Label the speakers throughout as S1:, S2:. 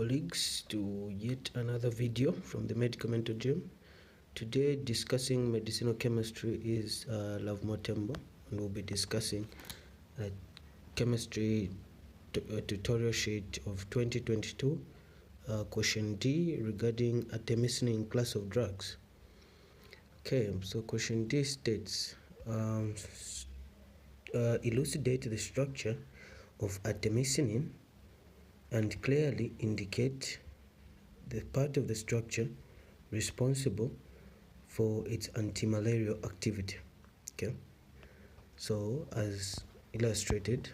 S1: colleagues, to yet another video from the Medical Mentor Gym. Today, discussing medicinal chemistry is Love Motembo, and we'll be discussing chemistry tutorial sheet of 2022, question D regarding artemisinin class of drugs. Okay, so question D states, elucidate the structure of artemisinin and clearly indicate the part of the structure responsible for its antimalarial activity. Okay, so as illustrated,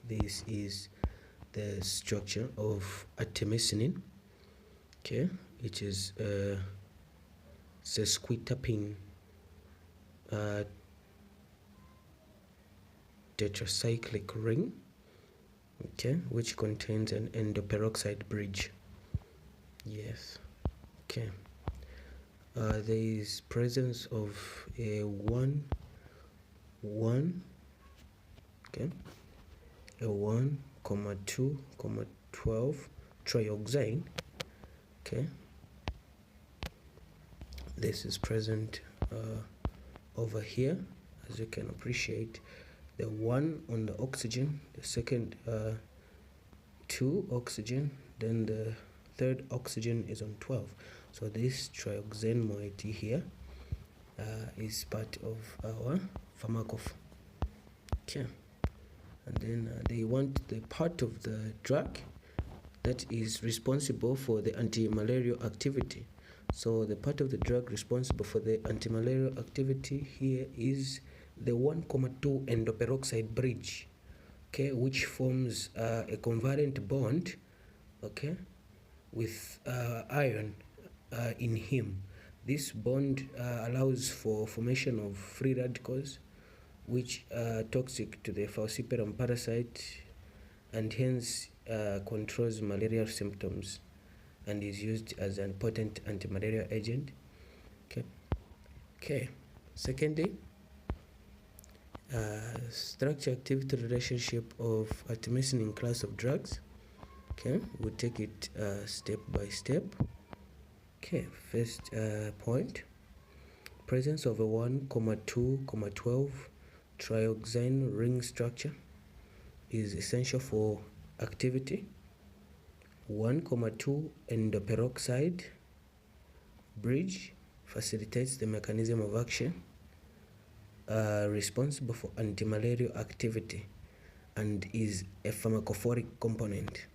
S1: this is the structure of artemisinin. Okay, it is a sesquiterpene tetracyclic ring, okay, which contains an endoperoxide bridge. Yes. Okay. There is presence of a 1 okay, a 1,2,12 trioxane. Okay, this is present over here, as you can appreciate. The 1 on the oxygen, the second 2 oxygen, then the third oxygen is on 12. So this trioxane moiety here is part of our pharmacophore. Okay, and then they want the part of the drug that is responsible for the antimalarial activity. So the part of the drug responsible for the antimalarial activity here is the 1,2 endoperoxide bridge, okay, which forms a covalent bond, okay, with iron in heme. This bond allows for formation of free radicals, which are toxic to the falciparum parasite, and hence controls malarial symptoms and is used as an potent antimalarial agent. Okay. Secondly, structure activity relationship of artemisinin class of drugs. Okay, we'll take it step by step. Okay, first point, presence of a 1,2,12 trioxane ring structure is essential for activity. 1,2 endoperoxide bridge facilitates the mechanism of action responsible for antimalarial activity and is a pharmacophoric component.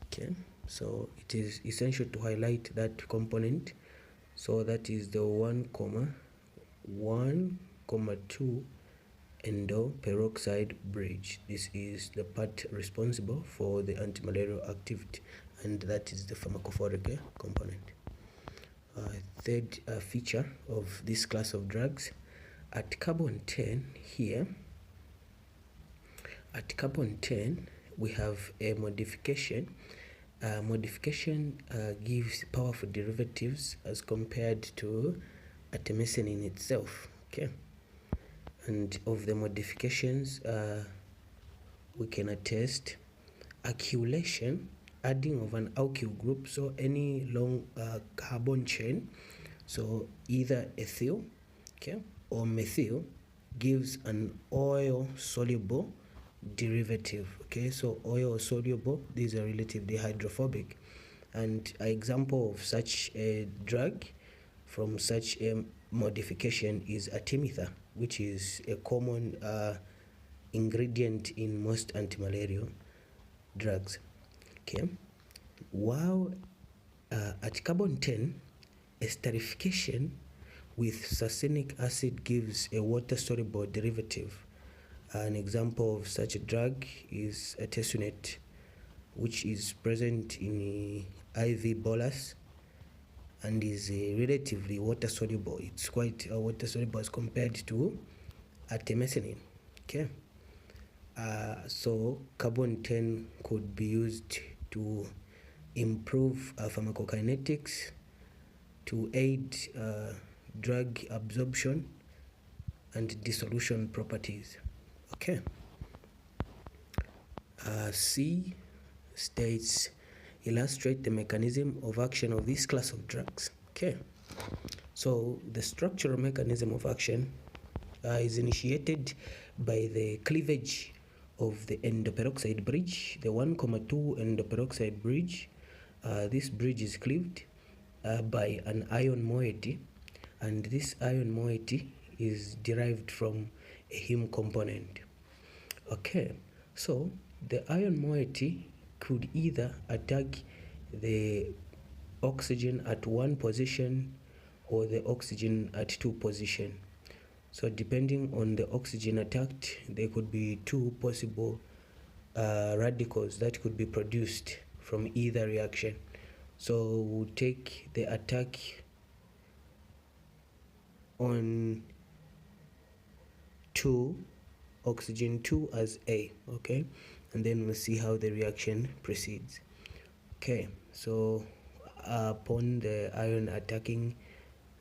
S1: Okay, so it is essential to highlight that component. So that is the 1,2 endoperoxide bridge. This is the part responsible for the antimalarial activity, and that is the pharmacophoric component. Third feature of this class of drugs, at carbon 10 here, at carbon 10 we have a modification. Modification gives powerful derivatives as compared to artemisinin itself. Okay, and of the modifications we can attest acylation, adding of an alkyl group, so any long carbon chain, so either ethyl, okay, or methyl, gives an oil soluble derivative. Okay, so oil soluble, these are relatively hydrophobic, and an example of such a drug from such a modification is artemether, which is a common ingredient in most antimalarial drugs. Okay, while at carbon 10, esterification with succinic acid gives a water soluble derivative. An example of such a drug is artesunate, which is present in IV bolus and is relatively water soluble. It's quite water soluble as compared to artemisinin. Okay, so carbon 10 could be used to improve pharmacokinetics, to aid drug absorption and dissolution properties. Okay. C states illustrate the mechanism of action of this class of drugs. Okay, so the structural mechanism of action is initiated by the cleavage of the endoperoxide bridge, the 1,2 endoperoxide bridge. This bridge is cleaved by an ion moiety, and this ion moiety is derived from a heme component. Okay, so the ion moiety could either attack the oxygen at one position or the oxygen at two position. So depending on the oxygen attacked, there could be two possible radicals that could be produced from either reaction. So we'll take the attack on oxygen 2 as A, okay, and then we'll see how the reaction proceeds. Okay, so upon the ion attacking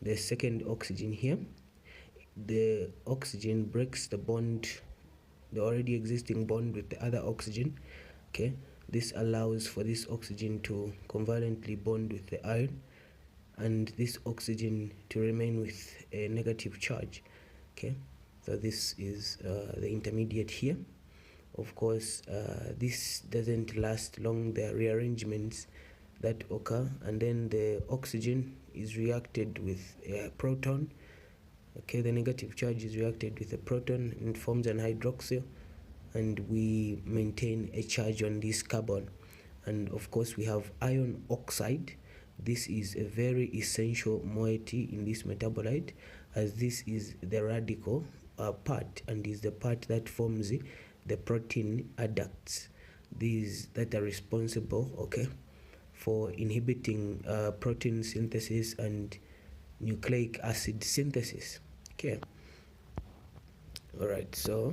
S1: the second oxygen here, the oxygen breaks the bond, the already existing bond with the other oxygen. Okay, this allows for this oxygen to covalently bond with the ion, and this oxygen to remain with a negative charge. Okay, so this is the intermediate here. Of course, this doesn't last long. There are rearrangements that occur, and then the oxygen is reacted with a proton. Okay, the negative charge is reacted with a proton and forms an hydroxyl, and we maintain a charge on this carbon. And of course, we have iron oxide. This is a very essential moiety in this metabolite, as this is the radical part, and is the part that forms the protein adducts, these that are responsible, okay, for inhibiting protein synthesis and nucleic acid synthesis. Okay, all right, so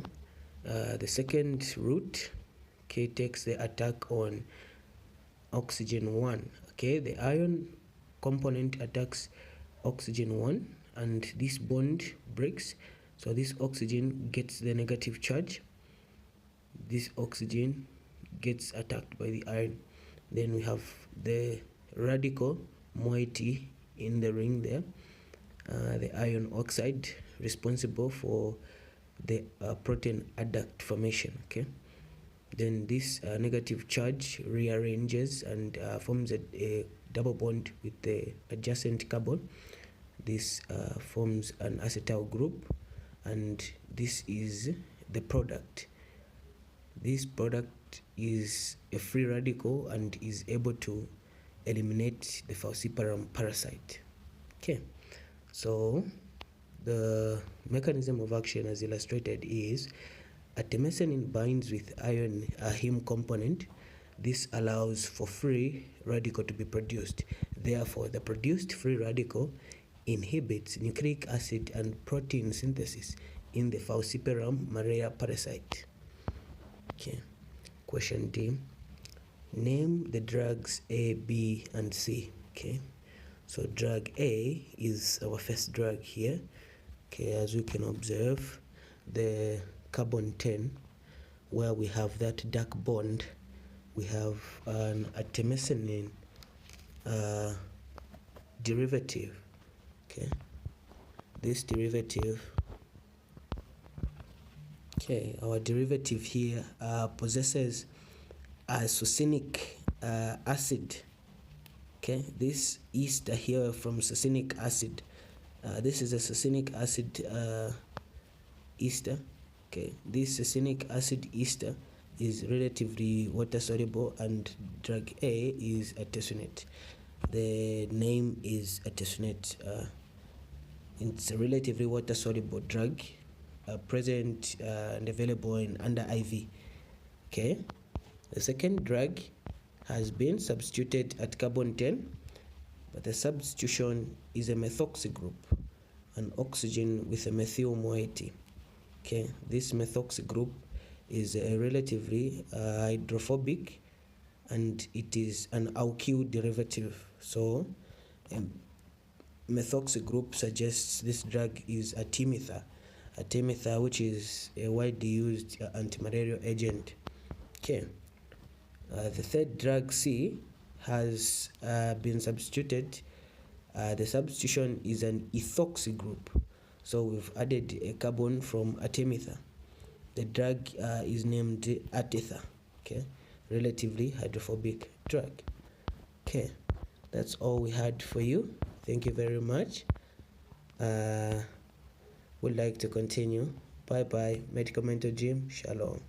S1: the second route, okay, takes the attack on oxygen 1. Okay, the ion component attacks oxygen 1, and this bond breaks, so this oxygen gets the negative charge. This oxygen gets attacked by the ion. Then we have the radical moiety in the ring there, the iron oxide, responsible for the protein adduct formation. Okay, then this negative charge rearranges and forms a double bond with the adjacent carbon. This forms an acetyl group, and this is the product. This product is a free radical and is able to eliminate the falciparum parasite. Okay, so the mechanism of action as illustrated is artemisinin binds with iron heme component. This allows for free radical to be produced. Therefore, the produced free radical inhibits nucleic acid and protein synthesis in the falciparum marea parasite. Okay, question D. Name the drugs A, B, and C. Okay, so drug A is our first drug here. Okay, as we can observe, the carbon 10, where we have that dark bond, we have an artemisinin derivative. Okay, this derivative, okay, our derivative here possesses a succinic acid. Okay, this ester here from succinic acid. This is a succinic acid ester. Okay, this succinic acid ester is relatively water soluble, and drug A is artesunate. The name is artesunate. It's a relatively water soluble drug, present and available in under IV. Okay, the second drug has been substituted at carbon 10, but the substitution is a methoxy group, an oxygen with a methyl moiety. Okay, this methoxy group is relatively hydrophobic, and it is an alkyl derivative. So methoxy group suggests this drug is artemether, which is a widely used antimalarial agent. Okay, the third drug C has been substituted. The substitution is an ethoxy group, so we've added a carbon from artemether. The drug is named Artether, okay, relatively hydrophobic drug. Okay, that's all we had for you. Thank you very much. Would like to continue. Bye bye. Medical Mentor Gym. Shalom.